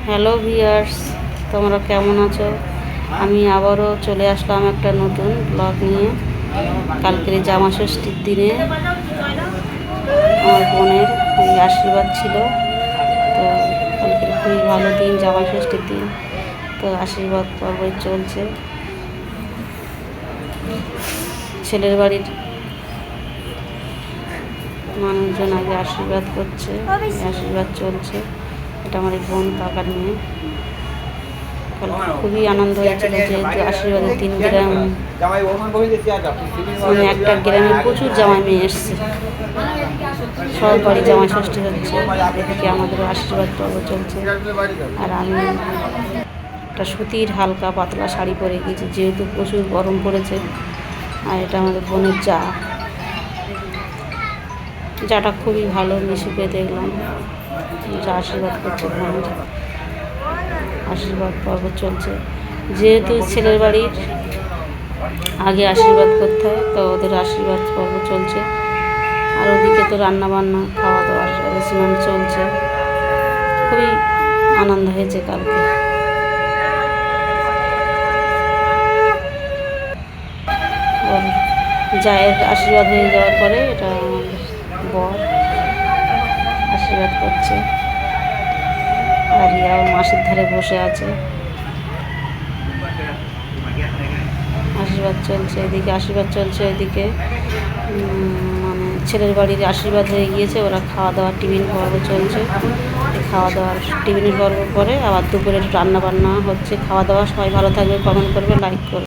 Hello viewers, তোমরা কেমন আছো? আমি আবারও চলে আসলাম একটা নতুন ব্লগ নিয়ে। কালকের জামা ষষ্ঠীর দিনে আমার বোনের আশীর্বাদ ছিল। তো কালকের খুবই ভালো দিন, জামা ষষ্ঠীর দিন। তো আশীর্বাদ পর্ব চলছে। ছেলের বাড়ির মানুষজন আগে আশীর্বাদ করছে, আশীর্বাদ চলছে। এটা আমার বোন কাকার মেয়ে। খুবই আনন্দ হয়েছিল, যেহেতু আশীর্বাদের 3 গ্রাম মানে একটা গ্রামে প্রচুর জামাই মেয়ে এসছে। সব বাড়ি জামাই ষষ্ঠী হচ্ছে, এদিকে আমাদেরও আশীর্বাদ পর্ব চলছে। আর আমি একটা সুতির হালকা পাতলা শাড়ি পরে গিয়েছি, যেহেতু প্রচুর গরম পড়েছে। আর এটা আমাদের বোনের যাটা খুবই ভালো, মিশুকে দেখলাম যা আশীর্বাদ করছে। বোনের আশীর্বাদ পর্ব চলছে, যেহেতু ছেলের বাড়ির আগে আশীর্বাদ করতে হয়, তো ওদের আশীর্বাদ পর্ব চলছে। আর ওদিকে তো রান্নাবান্না, খাওয়া দাওয়ার স্নান চলছে। খুবই আনন্দ হয়েছে কালকে। ওর জায়ের আশীর্বাদ হয়ে যাওয়ার পরে এটা বর আশীর্বাদ করছে। আর রিয়া মাসির ধারে বসে আছে, আশীর্বাদ চলছে। এদিকে আশীর্বাদ চলছে, এদিকে মানে ছেলের বাড়ির আশীর্বাদ হয়ে গিয়েছে। ওরা খাওয়া দাওয়ার টিফিন পর্ব চলছে। খাওয়া দাওয়ার টিফিনের পর্ব পরে আবার দুপুরের রান্না বান্না হচ্ছে। খাওয়া দাওয়া, সবাই ভালো থাকবে, কমেন্ট করবে, লাইক করবে।